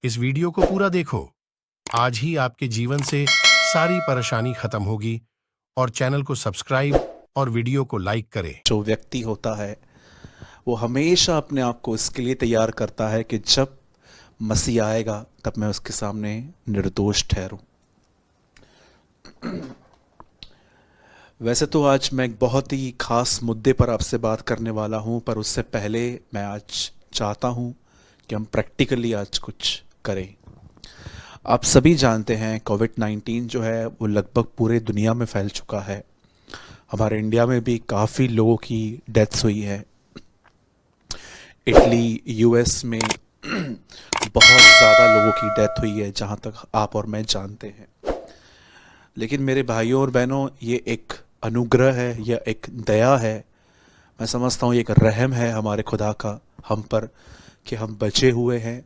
इस वीडियो को पूरा देखो। आज ही आपके जीवन से सारी परेशानी खत्म होगी। और चैनल को सब्सक्राइब और वीडियो को लाइक करें। जो व्यक्ति होता है वो हमेशा अपने आप को इसके लिए तैयार करता है कि जब मसीह आएगा तब मैं उसके सामने निर्दोष ठहरूं। वैसे तो आज मैं एक बहुत ही खास मुद्दे पर आपसे बात करने वाला हूं, पर उससे पहले मैं आज चाहता हूं कि हम प्रैक्टिकली आज कुछ करें। आप सभी जानते हैं कोविड-19 जो है वो लगभग पूरे दुनिया में फैल चुका है। हमारे इंडिया में भी काफ़ी लोगों की डेथ्स हुई है। इटली, यूएस में बहुत ज़्यादा लोगों की डेथ हुई है, जहाँ तक आप और मैं जानते हैं। लेकिन मेरे भाइयों और बहनों, ये एक अनुग्रह है, यह एक दया है। मैं समझता हूँ ये एक रहम है हमारे खुदा का हम पर कि हम बचे हुए हैं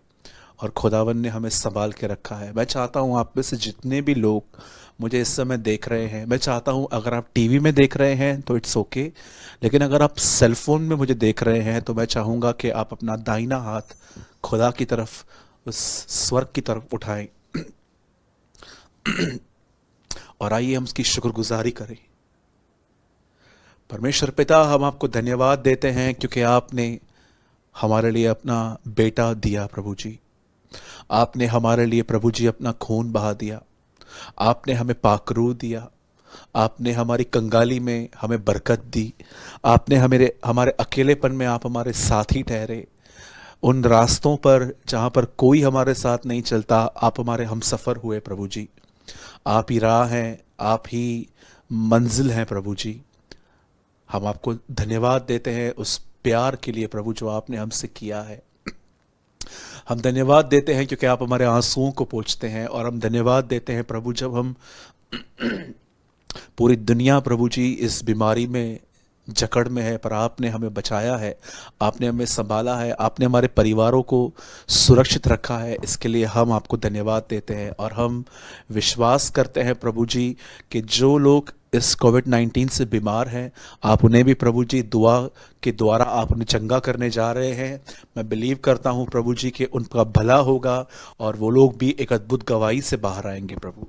और खुदावन ने हमें संभाल के रखा है। मैं चाहता हूँ आप में से जितने भी लोग मुझे इस समय देख रहे हैं, मैं चाहता हूँ अगर आप टीवी में देख रहे हैं तो इट्स ओके, लेकिन अगर आप सेल फोन में मुझे देख रहे हैं तो मैं चाहूँगा कि आप अपना दाहिना हाथ खुदा की तरफ, उस स्वर्ग की तरफ उठाएं और आइए हम उसकी शुक्रगुजारी करें। परमेश्वर पिता, हम आपको धन्यवाद देते हैं क्योंकि आपने हमारे लिए अपना बेटा दिया। प्रभु जी, आपने हमारे लिए प्रभु जी अपना खून बहा दिया। आपने हमें पाकरू दिया। आपने हमारी कंगाली में हमें बरकत दी। आपने हमारे अकेलेपन में आप हमारे साथी ठहरे। उन रास्तों पर जहाँ पर कोई हमारे साथ नहीं चलता, आप हमारे हमसफ़र हुए। प्रभु जी, आप ही राह हैं, आप ही मंजिल हैं। प्रभु जी, हम आपको धन्यवाद देते हैं उस प्यार के लिए प्रभु जो आपने हमसे किया है। हम धन्यवाद देते हैं क्योंकि आप हमारे आंसुओं को पोंछते हैं, और हम धन्यवाद देते हैं प्रभु जब हम पूरी दुनिया प्रभु जी इस बीमारी में जकड़ में है, पर आपने हमें बचाया है, आपने हमें संभाला है, आपने हमारे परिवारों को सुरक्षित रखा है। इसके लिए हम आपको धन्यवाद देते हैं और हम विश्वास करते हैं प्रभु जी कि जो लोग इस कोविड-19 से बीमार हैं, आप उन्हें भी प्रभु जी दुआ के द्वारा आप उन्हें चंगा करने जा रहे हैं। मैं बिलीव करता हूँ प्रभु जी कि उनका भला होगा और वो लोग भी एक अद्भुत गवाही से बाहर आएंगे। प्रभु,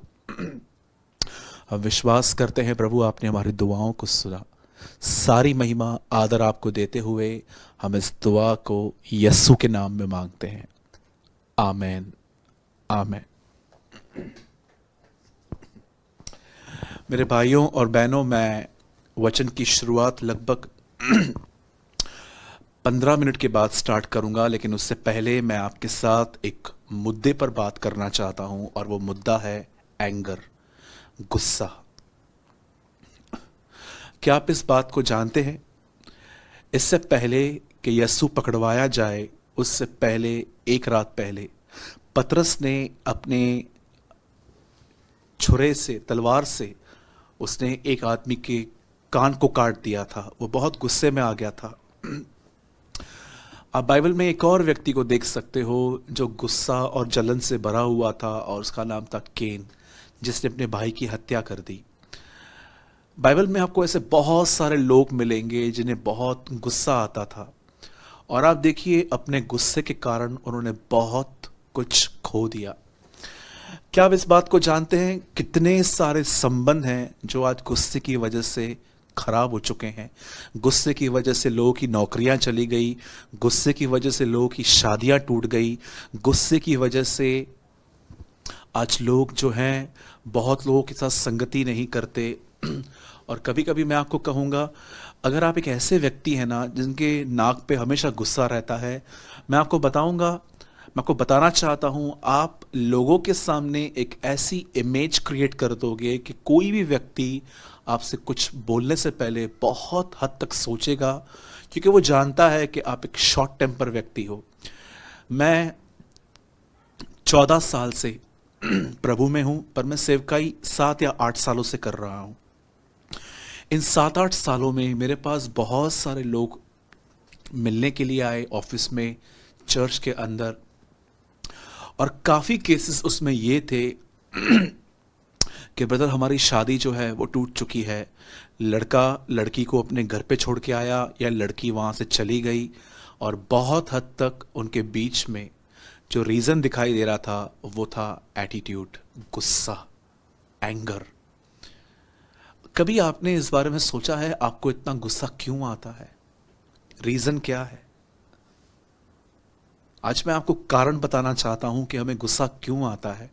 हम विश्वास करते हैं प्रभु आपने हमारी दुआओं को सुना। सारी महिमा आदर आपको देते हुए हम इस दुआ को यस्सु के नाम में मांगते हैं। आमेन, आमेन। मेरे भाइयों और बहनों, मैं वचन की शुरुआत लगभग 15 मिनट के बाद स्टार्ट करूंगा, लेकिन उससे पहले मैं आपके साथ एक मुद्दे पर बात करना चाहता हूं, और वो मुद्दा है एंगर, गुस्सा। क्या आप इस बात को जानते हैं? इससे पहले कि यस्सु पकड़वाया जाए, उससे पहले एक रात पहले पतरस ने अपने छुरे से, तलवार से उसने एक आदमी के कान को काट दिया था। वो बहुत गुस्से में आ गया था। आप बाइबल में एक और व्यक्ति को देख सकते हो जो गुस्सा और जलन से भरा हुआ था, और उसका नाम था केन, जिसने अपने भाई की हत्या कर दी। बाइबल में आपको ऐसे बहुत सारे लोग मिलेंगे जिन्हें बहुत गुस्सा आता था, और आप देखिए अपने गुस्से के कारण उन्होंने बहुत कुछ खो दिया। क्या आप इस बात को जानते हैं कितने सारे संबंध हैं जो आज गुस्से की वजह से खराब हो चुके हैं? गुस्से की वजह से लोगों की नौकरियां चली गई, गुस्से की वजह से लोगों की शादियां टूट गई, गुस्से की वजह से आज लोग जो हैं बहुत लोगों के साथ संगति नहीं करते। और कभी कभी मैं आपको कहूँगा, अगर आप एक ऐसे व्यक्ति हैं ना जिनके नाक पे हमेशा गुस्सा रहता है, मैं आपको बताना चाहता हूँ, आप लोगों के सामने एक ऐसी इमेज क्रिएट कर दोगे कि कोई भी व्यक्ति आपसे कुछ बोलने से पहले बहुत हद तक सोचेगा, क्योंकि वो जानता है कि आप एक शॉर्ट टेम्पर व्यक्ति हो। मैं 14 साल से प्रभु में हूँ, पर मैं सेवकाई 7 या 8 सालों से कर रहा हूँ। इन 7-8 सालों में मेरे पास बहुत सारे लोग मिलने के लिए आए, ऑफिस में, चर्च के अंदर, और काफ़ी केसेस उसमें ये थे कि ब्रदर हमारी शादी जो है वो टूट चुकी है, लड़का लड़की को अपने घर पे छोड़ के आया या लड़की वहाँ से चली गई, और बहुत हद तक उनके बीच में जो रीज़न दिखाई दे रहा था वो था एटीट्यूड, गुस्सा, एंगर। कभी आपने इस बारे में सोचा है आपको इतना गुस्सा क्यों आता है? रीज़न क्या है? आज मैं आपको कारण बताना चाहता हूं कि हमें गुस्सा क्यों आता है,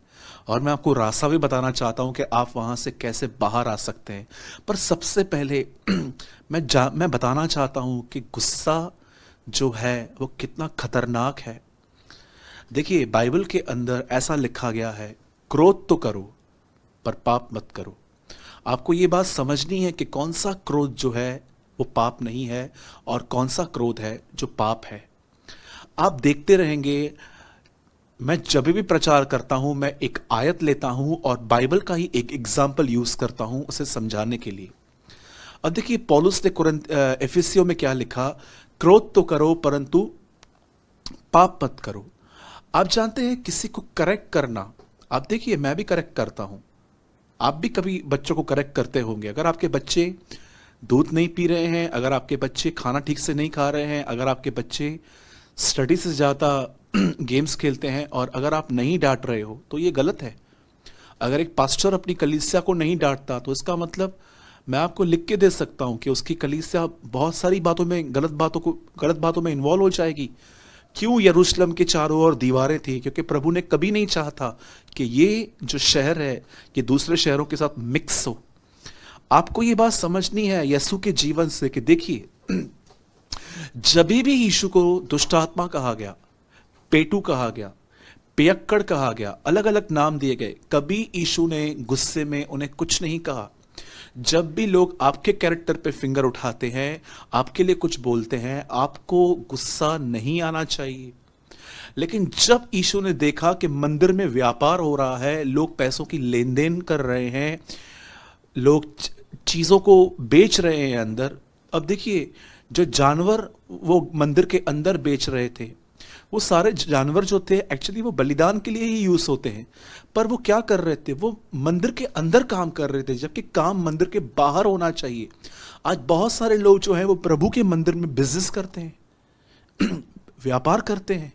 और मैं आपको रास्ता भी बताना चाहता हूं कि आप वहां से कैसे बाहर आ सकते हैं। पर सबसे पहले मैं बताना चाहता हूं कि गुस्सा जो है वो कितना खतरनाक है। देखिए, बाइबल के अंदर ऐसा लिखा गया है, क्रोध तो करो पर पाप मत करो। आपको ये बात समझनी है कि कौन सा क्रोध जो है वो पाप नहीं है और कौन सा क्रोध है जो पाप है। आप देखते रहेंगे, मैं जब भी प्रचार करता हूं मैं एक आयत लेता हूं और बाइबल का ही एक एग्जाम्पल यूज करता हूं उसे समझाने के लिए। अब देखिए, पौलुस ने एफिसियों में क्या लिखा, क्रोध तो करो परंतु पाप मत करो। आप जानते हैं किसी को करेक्ट करना, आप देखिए मैं भी करेक्ट करता हूं, आप भी कभी बच्चों को करेक्ट करते होंगे। अगर आपके बच्चे दूध नहीं पी रहे हैं, अगर आपके बच्चे खाना ठीक से नहीं खा रहे हैं, अगर आपके बच्चे स्टडी से ज़्यादा गेम्स खेलते हैं और अगर आप नहीं डांट रहे हो तो ये गलत है। अगर एक पास्टर अपनी कलीसिया को नहीं डांटता तो इसका मतलब मैं आपको लिख के दे सकता हूं कि उसकी कलीसिया बहुत सारी बातों में, गलत बातों में इन्वॉल्व हो जाएगी। क्यों यरूशलेम के चारों ओर दीवारें थी? क्योंकि प्रभु ने कभी नहीं चाहा था कि ये जो शहर है ये दूसरे शहरों के साथ मिक्स हो। आपको ये बात समझनी है यीशु के जीवन से कि देखिए, जब भी यीशु को दुष्ट आत्मा कहा गया, पेटू कहा गया, पियक्कड़ कहा गया, अलग अलग नाम दिए गए, कभी यीशु ने गुस्से में उन्हें कुछ नहीं कहा। जब भी लोग आपके कैरेक्टर पे फिंगर उठाते हैं, आपके लिए कुछ बोलते हैं, आपको गुस्सा नहीं आना चाहिए। लेकिन जब यीशु ने देखा कि मंदिर में व्यापार हो रहा है, लोग पैसों की लेन देन कर रहे हैं, लोग चीजों को बेच रहे हैं अंदर। अब देखिए, जो जानवर वो मंदिर के अंदर बेच रहे थे, वो सारे जानवर जो थे एक्चुअली वो बलिदान के लिए ही यूज होते हैं, पर वो क्या कर रहे थे, वो मंदिर के अंदर काम कर रहे थे, जबकि काम मंदिर के बाहर होना चाहिए। आज बहुत सारे लोग जो हैं वो प्रभु के मंदिर में बिजनेस करते हैं व्यापार करते हैं।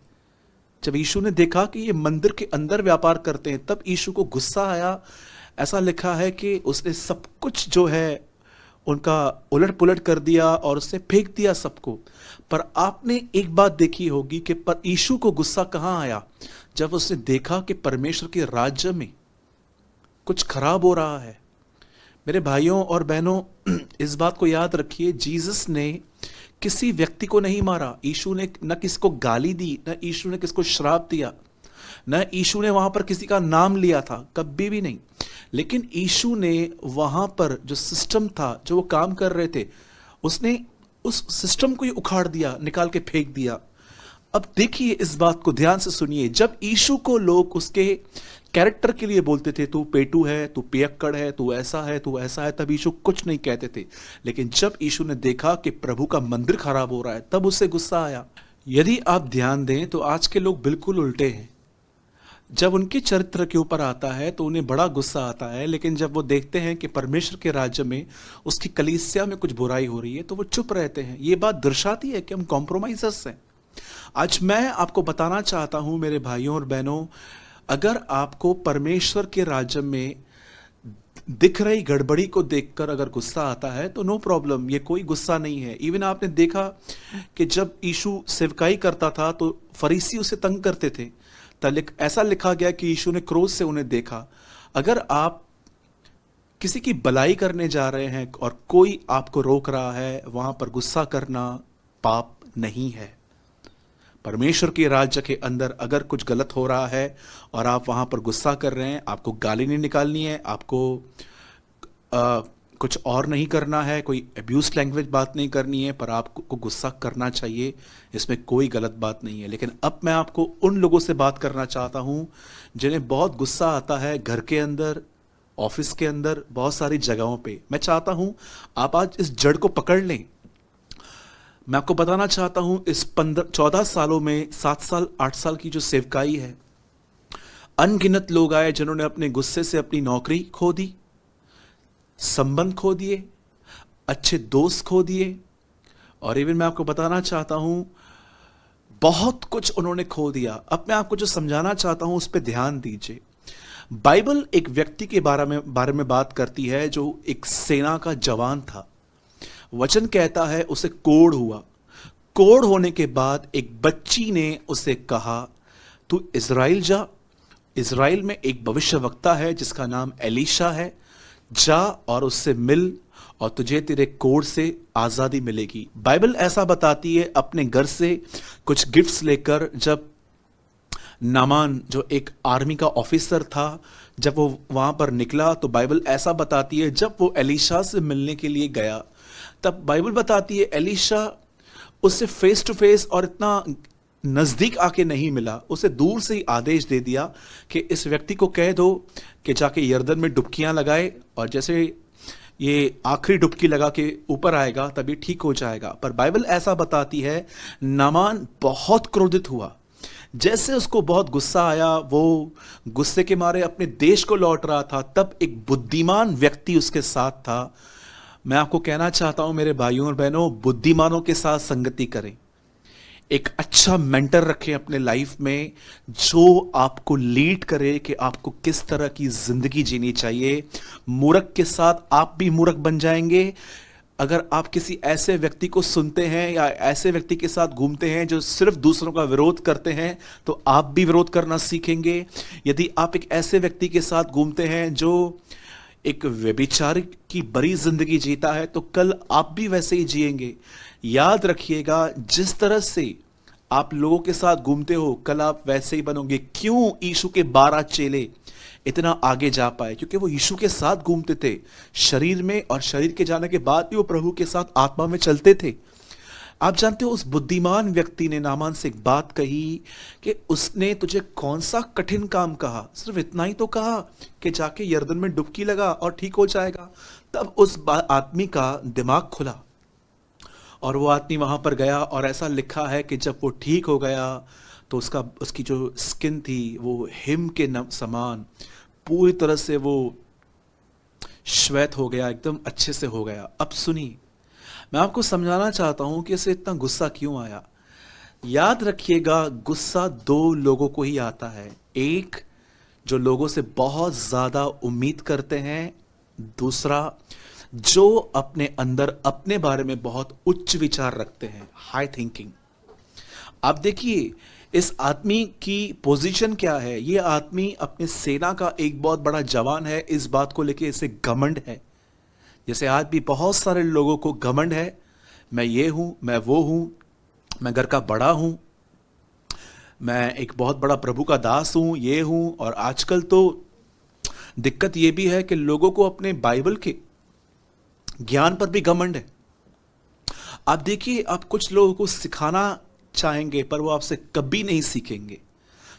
जब यीशु ने देखा कि ये मंदिर के अंदर व्यापार करते हैं, तब यीशु को गुस्सा आया। ऐसा लिखा है कि उसने सब कुछ जो है उनका उलट पुलट कर दिया और उसने फेंक दिया सबको। पर आपने एक बात देखी होगी कि पर यीशु को गुस्सा कहां आया, जब उसने देखा कि परमेश्वर के राज्य में कुछ खराब हो रहा है। मेरे भाइयों और बहनों, इस बात को याद रखिए, जीसस ने किसी व्यक्ति को नहीं मारा। यीशु ने न किसको गाली दी, न यीशु ने किसको श्राप दिया, न यीशु ने वहां पर किसी का नाम लिया था, कभी भी नहीं। लेकिन यीशु ने वहां पर जो सिस्टम था, जो वो काम कर रहे थे, उसने उस सिस्टम को ही उखाड़ दिया, निकाल के फेंक दिया। अब देखिए, इस बात को ध्यान से सुनिए। जब यीशु को लोग उसके कैरेक्टर के लिए बोलते थे, तू पेटू है, तू पियक्कड़ है, तू ऐसा है, तू ऐसा है, तब यीशु कुछ नहीं कहते थे। लेकिन जब यीशु ने देखा कि प्रभु का मंदिर खराब हो रहा है, तब उससे गुस्सा आया। यदि आप ध्यान दें तो आज के लोग बिल्कुल उल्टे हैं। जब उनके चरित्र के ऊपर आता है तो उन्हें बड़ा गुस्सा आता है, लेकिन जब वो देखते हैं कि परमेश्वर के राज्य में, उसकी कलीसिया में कुछ बुराई हो रही है, तो वो चुप रहते हैं। ये बात दर्शाती है कि हम कॉम्प्रोमाइजर्स हैं। आज मैं आपको बताना चाहता हूं मेरे भाइयों और बहनों, अगर आपको परमेश्वर के राज्य में दिख रही गड़बड़ी को देखकर अगर गुस्सा आता है तो नो प्रॉब्लम, ये कोई गुस्सा नहीं है। इवन आपने देखा कि जब यीशु सेवकाई करता था तो फरीसी उसे तंग करते थे, ऐसा लिखा गया कि यीशु ने क्रोध से उन्हें देखा। अगर आप किसी की भलाई करने जा रहे हैं और कोई आपको रोक रहा है, वहां पर गुस्सा करना पाप नहीं है। परमेश्वर के राज्य के अंदर अगर कुछ गलत हो रहा है और आप वहां पर गुस्सा कर रहे हैं, आपको गाली नहीं निकालनी है, आपको कुछ और नहीं करना है, कोई अब्यूज लैंग्वेज बात नहीं करनी है, पर आपको गुस्सा करना चाहिए, इसमें कोई गलत बात नहीं है। लेकिन अब मैं आपको उन लोगों से बात करना चाहता हूं जिन्हें बहुत गुस्सा आता है, घर के अंदर, ऑफिस के अंदर, बहुत सारी जगहों पे। मैं चाहता हूं आप आज इस जड़ को पकड़ लें। मैं आपको बताना चाहता हूं, इस 14 सालों में 7 साल 8 साल की जो सेवकाई है, अनगिनत लोग आए जिन्होंने अपने गुस्से से अपनी नौकरी खो दी, संबंध खो दिए, अच्छे दोस्त खो दिए, और इवन मैं आपको बताना चाहता हूं बहुत कुछ उन्होंने खो दिया। अब मैं आपको जो समझाना चाहता हूं उस पर ध्यान दीजिए। बाइबल एक व्यक्ति के बारे में बात करती है जो एक सेना का जवान था। वचन कहता है उसे कोढ़ हुआ। कोढ़ होने के बाद एक बच्ची ने उसे कहा, तू इज़राइल जा। इज़राइल में एक भविष्यवक्ता है जिसका नाम एलीशा है। जा और उससे मिल और तुझे तेरे कोढ़ से आजादी मिलेगी। बाइबल ऐसा बताती है। अपने घर से कुछ गिफ्ट्स लेकर जब नामान जो एक आर्मी का ऑफिसर था, जब वो वहां पर निकला, तो बाइबल ऐसा बताती है जब वो एलीशा से मिलने के लिए गया, तब बाइबल बताती है एलीशा उससे फेस टू फेस और इतना नजदीक आके नहीं मिला। उसे दूर से ही आदेश दे दिया कि इस व्यक्ति को कह दो कि जाके यर्दन में डुबकियां लगाए, और जैसे ये आखिरी डुबकी लगा के ऊपर आएगा तभी ठीक हो जाएगा। पर बाइबल ऐसा बताती है नामान बहुत क्रोधित हुआ। जैसे उसको बहुत गुस्सा आया, वो गुस्से के मारे अपने देश को लौट रहा था, तब एक बुद्धिमान व्यक्ति उसके साथ था। मैं आपको कहना चाहता हूं मेरे भाइयों और बहनों, बुद्धिमानों के साथ संगति करें। एक अच्छा मेंटर रखें अपने लाइफ में जो आपको लीड करे कि आपको किस तरह की जिंदगी जीनी चाहिए। मूर्ख के साथ आप भी मूर्ख बन जाएंगे। अगर आप किसी ऐसे व्यक्ति को सुनते हैं या ऐसे व्यक्ति के साथ घूमते हैं जो सिर्फ दूसरों का विरोध करते हैं, तो आप भी विरोध करना सीखेंगे। यदि आप एक ऐसे व्यक्ति के साथ घूमते हैं जो एक व्यभिचारी की बड़ी जिंदगी जीता है, तो कल आप भी वैसे ही जिएंगे। याद रखिएगा, जिस तरह से आप लोगों के साथ घूमते हो, कल आप वैसे ही बनोगे। क्यों यीशु के 12 चेले इतना आगे जा पाए? क्योंकि वो यीशु के साथ घूमते थे शरीर में, और शरीर के जाने के बाद भी वो प्रभु के साथ आत्मा में चलते थे। आप जानते हो, उस बुद्धिमान व्यक्ति ने नामान से एक बात कही कि उसने तुझे कौन सा कठिन काम कहा, सिर्फ इतना ही तो कहा कि जाके यर्दन में डुबकी लगा और ठीक हो जाएगा। तब उस आदमी का दिमाग खुला और वो आदमी वहां पर गया, और ऐसा लिखा है कि जब वो ठीक हो गया तो उसकी जो स्किन थी वो हिम के समान पूरी तरह से वो श्वेत हो गया, एकदम अच्छे से हो गया। अब सुनिए, मैं आपको समझाना चाहता हूं कि इसे इतना गुस्सा क्यों आया। याद रखिएगा, गुस्सा 2 लोगों को ही आता है। एक जो लोगों से बहुत ज्यादा उम्मीद करते हैं, दूसरा जो अपने अंदर अपने बारे में बहुत उच्च विचार रखते हैं, हाई थिंकिंग। आप देखिए इस आदमी की पोजीशन क्या है। ये आदमी अपने सेना का एक बहुत बड़ा जवान है। इस बात को लेके इसे घमंड है। जैसे आज भी बहुत सारे लोगों को घमंड है, मैं ये हूं, मैं वो हूं, मैं घर का बड़ा हूं, मैं एक बहुत बड़ा प्रभु का दास हूं, ये हूं। और आजकल तो दिक्कत ये भी है कि लोगों को अपने बाइबल के ज्ञान पर भी घमंड है। आप देखिए, आप कुछ लोगों को सिखाना चाहेंगे पर वो आपसे कभी नहीं सीखेंगे,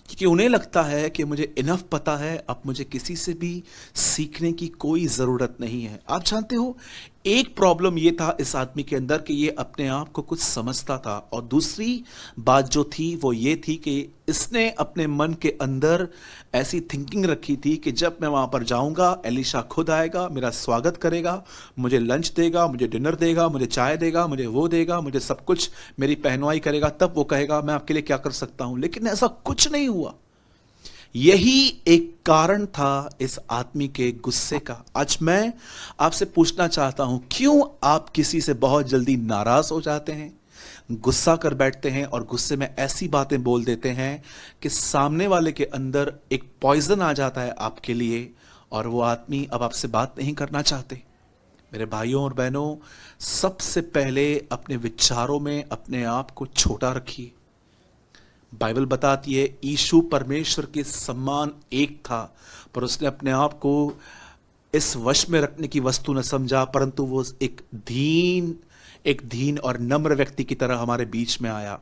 क्योंकि उन्हें लगता है कि मुझे इनफ पता है, अब मुझे किसी से भी सीखने की कोई जरूरत नहीं है। आप जानते हो, एक प्रॉब्लम ये था इस आदमी के अंदर कि ये अपने आप को कुछ समझता था, और दूसरी बात जो थी वो ये थी कि इसने अपने मन के अंदर ऐसी थिंकिंग रखी थी कि जब मैं वहां पर जाऊंगा, एलीशा खुद आएगा, मेरा स्वागत करेगा, मुझे लंच देगा, मुझे डिनर देगा, मुझे चाय देगा, मुझे वो देगा, मुझे सब कुछ, मेरी पहनवाई करेगा, तब वो कहेगा मैं आपके लिए क्या कर सकता हूं। लेकिन ऐसा कुछ नहीं हुआ। यही एक कारण था इस आदमी के गुस्से का। आज मैं आपसे पूछना चाहता हूं, क्यों आप किसी से बहुत जल्दी नाराज हो जाते हैं, गुस्सा कर बैठते हैं और गुस्से में ऐसी बातें बोल देते हैं कि सामने वाले के अंदर एक पॉइजन आ जाता है आपके लिए, और वो आदमी अब आपसे बात नहीं करना चाहते। मेरे भाइयों और बहनों, सबसे पहले अपने विचारों में अपने आप को छोटा रखिए। बाइबल बताती है यीशु परमेश्वर के समान एक था, पर उसने अपने आप को इस वश में रखने की वस्तु न समझा, परंतु वो एक धीन और नम्र व्यक्ति की तरह हमारे बीच में आया।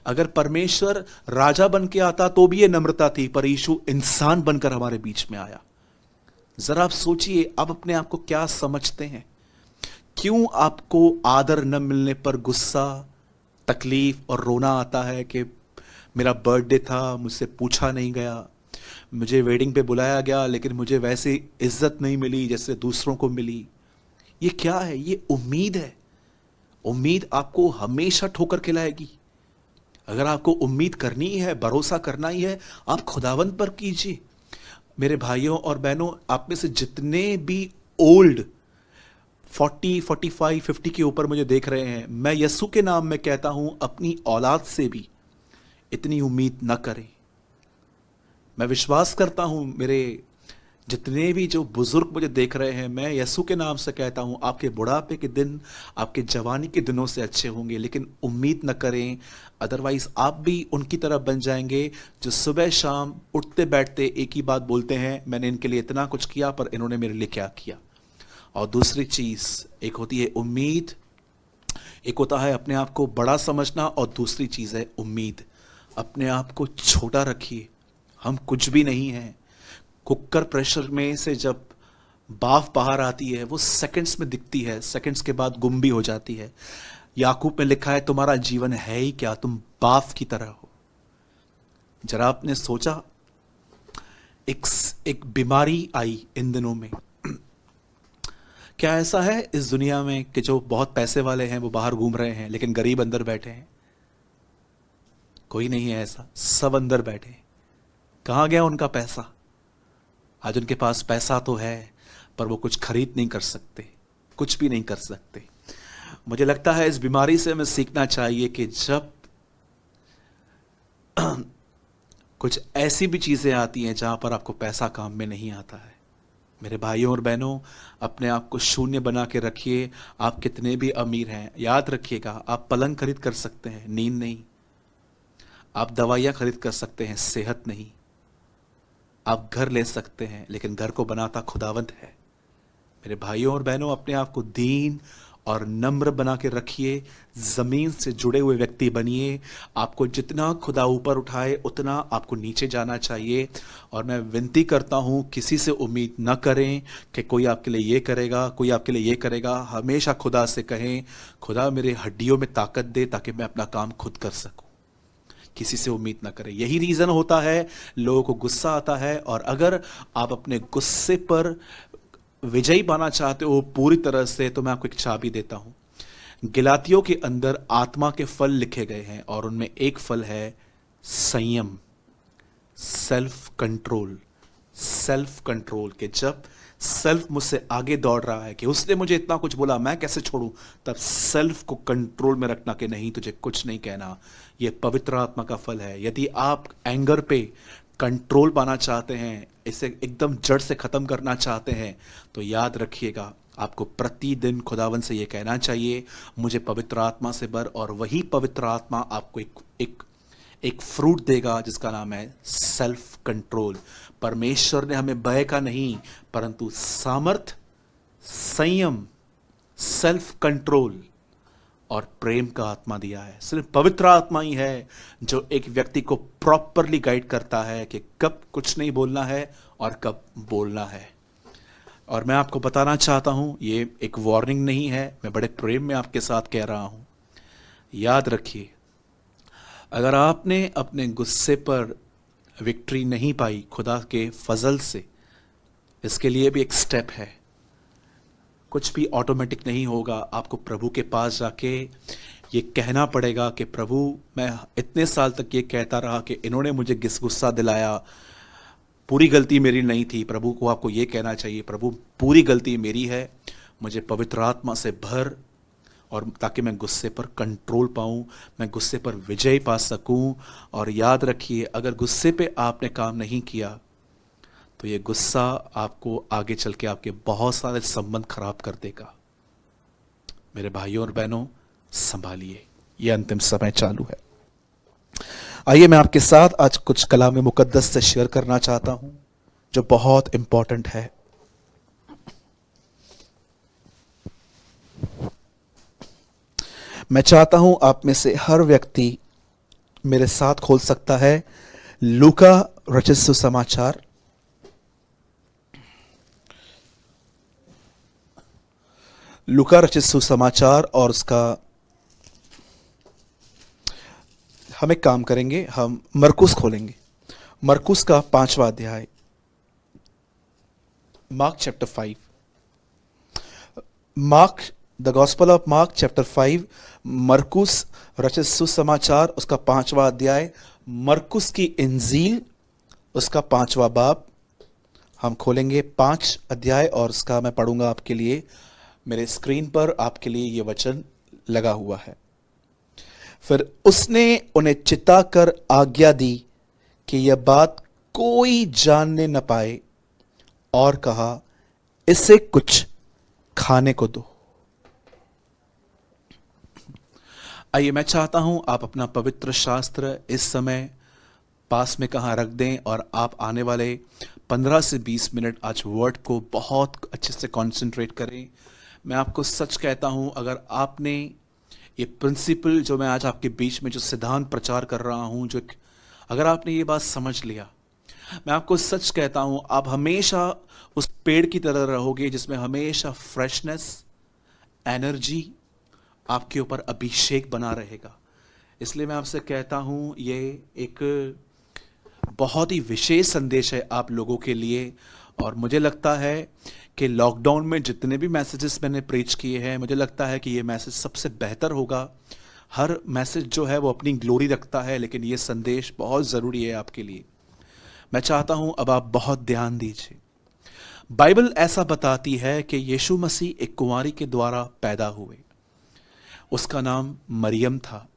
अगर परमेश्वर राजा बन के आता तो भी ये नम्रता थी, पर यीशु इंसान बनकर हमारे बीच में आया। जरा आप सोचिए, आप अपने आप को क्या समझते हैं? क्यों आपको आदर न मिलने पर गुस्सा, तकलीफ और रोना आता है कि मेरा बर्थडे था, मुझसे पूछा नहीं गया, मुझे वेडिंग पे बुलाया गया लेकिन मुझे वैसे इज्जत नहीं मिली जैसे दूसरों को मिली। ये क्या है? ये उम्मीद है। उम्मीद आपको हमेशा ठोकर खिलाएगी। अगर आपको उम्मीद करनी ही है, भरोसा करना ही है, आप खुदावंद पर कीजिए। मेरे भाइयों और बहनों, आप में से जितने भी ओल्ड 40, 45, 50 के ऊपर मुझे देख रहे हैं, मैं यीशु के नाम में कहता हूं, अपनी औलाद से भी इतनी उम्मीद न करें। मैं विश्वास करता हूं, मेरे जितने भी जो बुजुर्ग मुझे देख रहे हैं, मैं यीशु के नाम से कहता हूं, आपके बुढ़ापे के दिन आपके जवानी के दिनों से अच्छे होंगे, लेकिन उम्मीद न करें, अदरवाइज आप भी उनकी तरह बन जाएंगे जो सुबह शाम उठते बैठते एक ही बात बोलते हैं, मैंने इनके लिए इतना कुछ किया पर इन्होंने मेरे लिए क्या किया। और दूसरी चीज, एक होती है उम्मीद, एक होता है अपने आप को बड़ा समझना, और दूसरी चीज है उम्मीद। अपने आप को छोटा रखिए, हम कुछ भी नहीं हैं। कुकर प्रेशर में से जब भाप बाहर आती है, वो सेकंड्स में दिखती है, सेकंड्स के बाद गुम भी हो जाती है। याकूब में लिखा है, तुम्हारा जीवन है ही क्या, तुम भाप की तरह हो। जरा आपने सोचा, एक बीमारी आई इन दिनों में, क्या ऐसा है इस दुनिया में कि जो बहुत पैसे वाले हैं वो बाहर घूम रहे हैं, लेकिन गरीब अंदर बैठे हैं? कोई नहीं है ऐसा, सब अंदर बैठे हैं। कहां गया उनका पैसा? आज उनके पास पैसा तो है, पर वो कुछ खरीद नहीं कर सकते, कुछ भी नहीं कर सकते। मुझे लगता है इस बीमारी से हमें सीखना चाहिए कि जब कुछ ऐसी भी चीजें आती हैं जहां पर आपको पैसा काम में नहीं आता है, मेरे भाइयों और बहनों, अपने आप को शून्य बना के रखिए। आप कितने भी अमीर हैं, याद रखिएगा, आप पलंग खरीद कर सकते हैं, नींद नहीं। आप दवाइयां खरीद कर सकते हैं, सेहत नहीं। आप घर ले सकते हैं, लेकिन घर को बनाता खुदावंत है। मेरे भाइयों और बहनों, अपने आप को दीन और नम्र बना के रखिए, जमीन से जुड़े हुए व्यक्ति बनिए। आपको जितना खुदा ऊपर उठाए उतना आपको नीचे जाना चाहिए। और मैं विनती करता हूं, किसी से उम्मीद न करें कि कोई आपके लिए ये करेगा, कोई आपके लिए ये करेगा। हमेशा खुदा से कहें, खुदा मेरे हड्डियों में ताकत दे ताकि मैं अपना काम खुद कर सकूं। किसी से उम्मीद ना करें। यही रीजन होता है लोगों को गुस्सा आता है। और अगर आप अपने गुस्से पर विजयी पाना चाहते हो पूरी तरह से, तो मैं आपको एक चाबी देता हूं। गलातियों के अंदर आत्मा के फल लिखे गए हैं, और उनमें एक फल है संयम, सेल्फ कंट्रोल। सेल्फ कंट्रोल के जब सेल्फ मुझसे आगे दौड़ रहा है कि उसने मुझे इतना कुछ बोला, मैं कैसे छोड़ूं, तब सेल्फ को कंट्रोल में रखना कि नहीं, तुझे कुछ नहीं कहना। यह पवित्र आत्मा का फल है। यदि आप एंगर पे कंट्रोल पाना चाहते हैं, इसे एकदम जड़ से खत्म करना चाहते हैं, तो याद रखिएगा, आपको प्रतिदिन खुदावन से यह कहना चाहिए, मुझे पवित्र आत्मा से भर। और वही पवित्र आत्मा आपको एक फ्रूट देगा जिसका नाम है सेल्फ कंट्रोल। परमेश्वर ने हमें भय का नहीं, परंतु सामर्थ, संयम, सेल्फ कंट्रोल और प्रेम का आत्मा दिया है। सिर्फ पवित्र आत्मा ही है जो एक व्यक्ति को प्रॉपरली गाइड करता है कि कब कुछ नहीं बोलना है और कब बोलना है। और मैं आपको बताना चाहता हूं, ये एक वार्निंग नहीं है, मैं बड़े प्रेम में आपके साथ कह रहा हूं। याद रखिए, अगर आपने अपने गुस्से पर विक्ट्री नहीं पाई खुदा के फजल से, इसके लिए भी एक स्टेप है। कुछ भी ऑटोमेटिक नहीं होगा। आपको प्रभु के पास जाके ये कहना पड़ेगा कि प्रभु, मैं इतने साल तक ये कहता रहा कि इन्होंने मुझे गुस्सा दिलाया, पूरी गलती मेरी नहीं थी। प्रभु को आपको ये कहना चाहिए, प्रभु पूरी गलती मेरी है, मुझे पवित्र आत्मा से भर, और ताकि मैं गुस्से पर कंट्रोल पाऊं, मैं गुस्से पर विजय पा सकूं। और याद रखिए, अगर गुस्से पे आपने काम नहीं किया तो ये गुस्सा आपको आगे चल के आपके बहुत सारे संबंध खराब कर देगा। मेरे भाइयों और बहनों, संभालिए, ये अंतिम समय चालू है। आइए मैं आपके साथ आज कुछ कलाम मुकद्दस से शेयर करना चाहता हूं जो बहुत इंपॉर्टेंट है। मैं चाहता हूं आप में से हर व्यक्ति मेरे साथ खोल सकता है लूका रचित सुसमाचार, लूका रचित सुसमाचार, और उसका हम एक काम करेंगे, हम मरकुस खोलेंगे, मरकुस का 5वां अध्याय, mark chapter 5। Mark the gospel of mark chapter 5, मरकुस रचित सुसमाचार उसका 5वां अध्याय, मरकुस की इंजील उसका 5वां बाब। हम खोलेंगे 5 अध्याय और उसका मैं पढ़ूंगा आपके लिए। मेरे स्क्रीन पर आपके लिए ये वचन लगा हुआ है। फिर उसने उन्हें चिता कर आज्ञा दी कि यह बात कोई जानने न पाए और कहा, इसे कुछ खाने को दो। आइए, मैं चाहता हूं आप अपना पवित्र शास्त्र इस समय पास में कहां रख दें और आप आने वाले 15 से 20 मिनट आज वर्ड को बहुत अच्छे से कंसंट्रेट करें। मैं आपको सच कहता हूं, अगर आपने ये प्रिंसिपल जो मैं आज आपके बीच में जो सिद्धांत प्रचार कर रहा हूं, अगर आपने ये बात समझ लिया, मैं आपको सच कहता हूं, आप हमेशा उस पेड़ की तरह रहोगे जिसमें हमेशा फ्रेशनेस, एनर्जी, आपके ऊपर अभिषेक बना रहेगा। इसलिए मैं आपसे कहता हूं, ये एक बहुत ही विशेष संदेश है आप लोगों के लिए। और मुझे लगता है कि लॉकडाउन में जितने भी मैसेजेस मैंने प्रीच किए हैं, मुझे लगता है कि ये मैसेज सबसे बेहतर होगा। हर मैसेज जो है वो अपनी ग्लोरी रखता है, लेकिन ये संदेश बहुत ज़रूरी है आपके लिए। मैं चाहता हूं अब आप बहुत ध्यान दीजिए। बाइबल ऐसा बताती है कि यीशु मसीह एक कुंवारी के द्वारा पैदा हुए, उसका नाम मरियम था।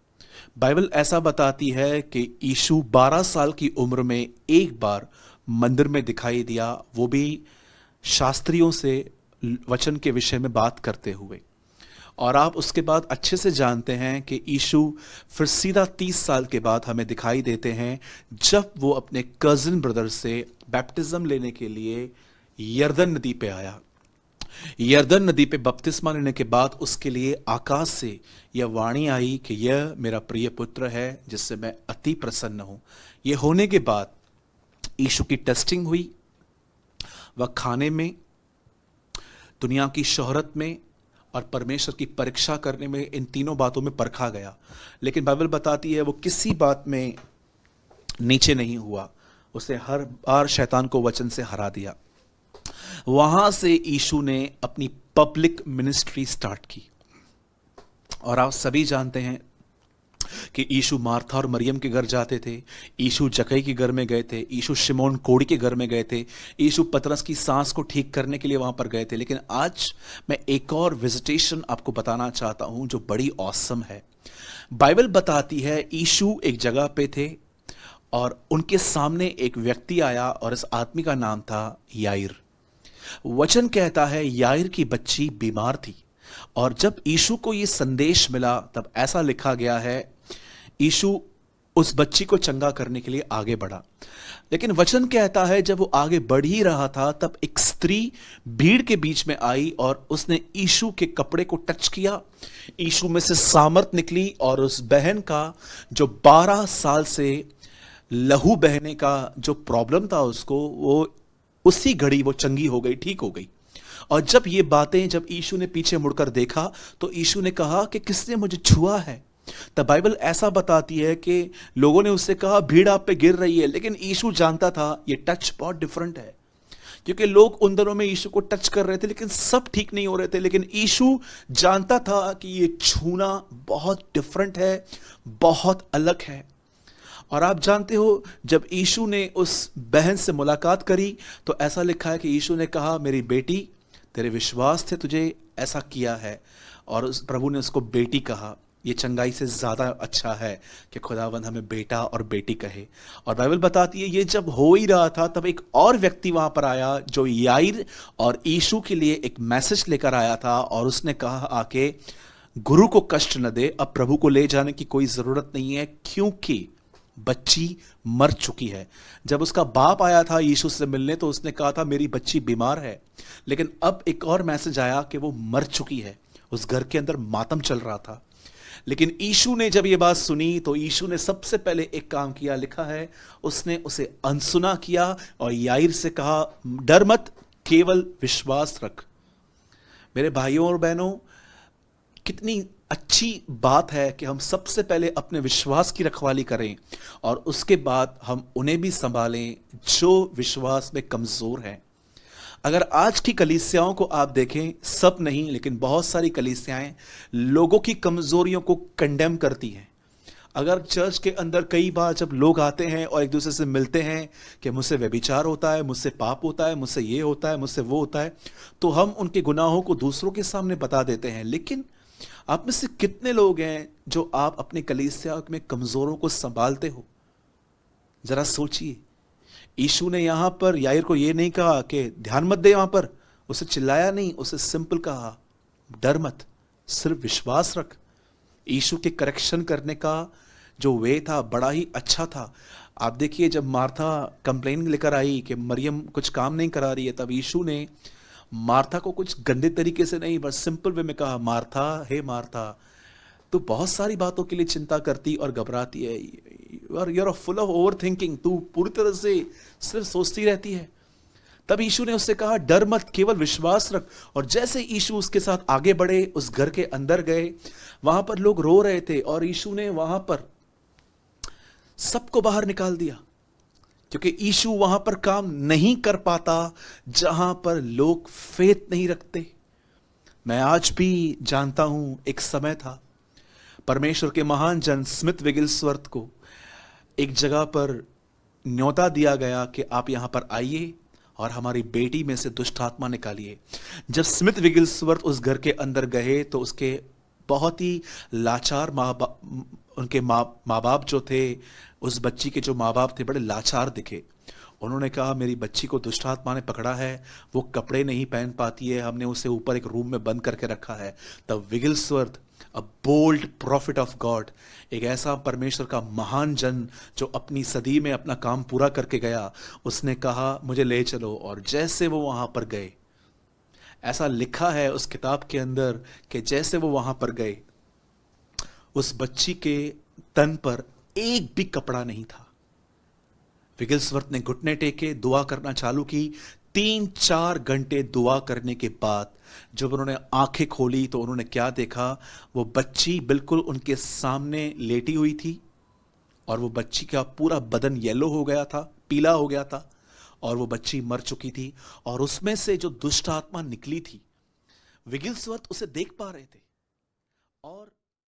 बाइबल ऐसा बताती है कि यीशु 12 साल की उम्र में एक बार मंदिर में दिखाई दिया, वो भी शास्त्रियों से वचन के विषय में बात करते हुए। और आप उसके बाद अच्छे से जानते हैं कि यीशु फिर सीधा 30 साल के बाद हमें दिखाई देते हैं, जब वो अपने कजिन ब्रदर से बैप्टिज्म लेने के लिए यरदन नदी पे आया। यरदन नदी पे बपतिस्मा लेने के बाद उसके लिए आकाश से यह वाणी आई कि यह मेरा प्रिय पुत्र है जिससे मैं अति प्रसन्न हूं। यह होने के बाद यीशु की टेस्टिंग हुई। वह खाने में, दुनिया की शोहरत में और परमेश्वर की परीक्षा करने में, इन तीनों बातों में परखा गया। लेकिन बाइबल बताती है वो किसी बात में नीचे नहीं हुआ। उसे हर बार शैतान को वचन से हरा दिया। वहां से यीशु ने अपनी पब्लिक मिनिस्ट्री स्टार्ट की। और आप सभी जानते हैं कि यीशु मार्था और मरियम के घर जाते थे, यीशु जक्कई के घर में गए थे, यीशु शिमोन कोढ़ी के घर में गए थे, यीशु पतरस की सांस को ठीक करने के लिए वहां पर गए थे। लेकिन आज मैं एक और विजिटेशन आपको बताना चाहता हूं जो बड़ी ऑसम है। बाइबल बताती है यीशु एक जगह पे थे और उनके सामने एक व्यक्ति आया और इस आदमी का नाम था याईर। वचन कहता है याईर की बच्ची बीमार थी और जब यीशु को यह संदेश मिला तब ऐसा लिखा गया है, यीशु उस बच्ची को चंगा करने के लिए आगे बढ़ा। लेकिन वचन कहता है जब वो आगे बढ़ ही रहा था तब एक स्त्री भीड़ के बीच में आई और उसने यीशु के कपड़े को टच किया। यीशु में से सामर्थ निकली और उस बहन का जो 12 साल से लहू बहने का जो प्रॉब्लम था उसको, वो उसी घड़ी वो चंगी हो गई, ठीक हो गई। और जब ये बातें जब यीशु ने पीछे मुड़कर देखा तो यीशु ने कहा कि किसने मुझे छुआ है। तब बाइबल ऐसा बताती है कि लोगों ने उससे कहा भीड़ आप पे गिर रही है, लेकिन यीशु जानता था ये टच बहुत डिफरेंट है, क्योंकि लोग उन दिनों में यीशु को टच कर रहे थे लेकिन सब ठीक नहीं हो रहे थे। लेकिन यीशु जानता था कि ये छूना बहुत डिफरेंट है, बहुत अलग है। और आप जानते हो जब यीशु ने उस बहन से मुलाकात करी तो ऐसा लिखा है कि यीशु ने कहा, मेरी बेटी, तेरे विश्वास थे तुझे ऐसा किया है। और उस प्रभु ने उसको बेटी कहा। ये चंगाई से ज्यादा अच्छा है कि खुदावंद हमें बेटा और बेटी कहे। और बाइबल बताती है ये जब हो ही रहा था तब एक और व्यक्ति वहां पर आया जो याईर और यीशु के लिए एक मैसेज लेकर आया था। और उसने कहा आके, गुरु को कष्ट न दे, अब प्रभु को ले जाने की कोई जरूरत नहीं है क्योंकि बच्ची मर चुकी है। जब उसका बाप आया था यीशु से मिलने तो उसने कहा था मेरी बच्ची बीमार है, लेकिन अब एक और मैसेज आया कि वो मर चुकी है। उस घर के अंदर मातम चल रहा था। लेकिन यीशु ने जब ये बात सुनी तो यीशु ने सबसे पहले एक काम किया, लिखा है उसने उसे अनसुना किया और याईर से कहा, डर मत, केवल विश्वास रख। मेरे भाइयों और बहनों, कितनी अच्छी बात है कि हम सबसे पहले अपने विश्वास की रखवाली करें और उसके बाद हम उन्हें भी संभालें जो विश्वास में कमजोर हैं। अगर आज की कलीसियाओं को आप देखें, सब नहीं लेकिन बहुत सारी कलीसियाएं लोगों की कमजोरियों को कंडेम करती हैं। अगर चर्च के अंदर कई बार जब लोग आते हैं और एक दूसरे से मिलते हैं कि मुझसे व्यभिचार होता है, मुझसे पाप होता है, मुझसे ये होता है, मुझसे वो होता है, तो हम उनके गुनाहों को दूसरों के सामने बता देते हैं। लेकिन आप में से कितने लोग हैं जो आप अपने कलीसिया में कमजोरों को संभालते हो? जरा सोचिए। यीशु ने यहां पर याईर को ये नहीं कहा कि ध्यान मत दे, वहां पर उसे चिल्लाया नहीं, उसे सिंपल कहा डर मत, सिर्फ विश्वास रख। यीशु के करेक्शन करने का जो वे था बड़ा ही अच्छा था। आप देखिए, जब मार्था कंप्लेन लेकर आई कि मरियम कुछ काम नहीं करा रही है, तब यीशु ने मार्था को कुछ गंदे तरीके से नहीं, बस सिंपल वे में कहा, मार्था, हे मार्था, तू बहुत सारी बातों के लिए चिंता करती और घबराती है, you're full of overthinking, तू पूरी तरह से सिर्फ सोचती रहती है। तब यीशु ने उससे कहा डर मत, केवल विश्वास रख। और जैसे यीशु उसके साथ आगे बढ़े, उस घर के अंदर गए, वहां पर लोग रो रहे थे और यीशु ने वहां पर सबको बाहर निकाल दिया, क्योंकि यीशु वहां पर काम नहीं कर पाता जहां पर लोग फेथ नहीं रखते। मैं आज भी जानता हूं, एक समय था परमेश्वर के महान जन स्मिथ विगिलस्वर्थ को एक जगह पर न्योता दिया गया कि आप यहां पर आइए और हमारी बेटी में से दुष्ट आत्मा निकालिए। जब स्मिथ विगिलस्वर्थ उस घर के अंदर गए तो उसके बहुत ही लाचार उनके माँ बाप जो थे, उस बच्ची के जो माँ बाप थे, बड़े लाचार दिखे। उन्होंने कहा मेरी बच्ची को दुष्ट आत्मा ने पकड़ा है, वो कपड़े नहीं पहन पाती है, हमने उसे ऊपर एक रूम में बंद करके रखा है। तब Wigglesworth, a bold prophet of God, एक ऐसा परमेश्वर का महान जन जो अपनी सदी में अपना काम पूरा करके गया, उसने कहा मुझे ले चलो। और जैसे वो वहां पर गए, ऐसा लिखा है उस किताब के अंदर कि जैसे वो वहां पर गए, उस बच्ची के तन पर एक भी कपड़ा नहीं था। विगिलस्वर्थ ने घुटने टेके दुआ करना चालू की। 3-4 घंटे दुआ करने के बाद जब उन्होंने आंखें खोली तो उन्होंने क्या देखा? वो बच्ची बिल्कुल उनके सामने लेटी हुई थी और वो बच्ची का पूरा बदन येलो हो गया था, पीला हो गया था, और वो बच्ची मर चुकी थी। और उसमें से जो दुष्ट आत्मा निकली थी, विगिलस्वर्थ उसे देख पा रहे थे। और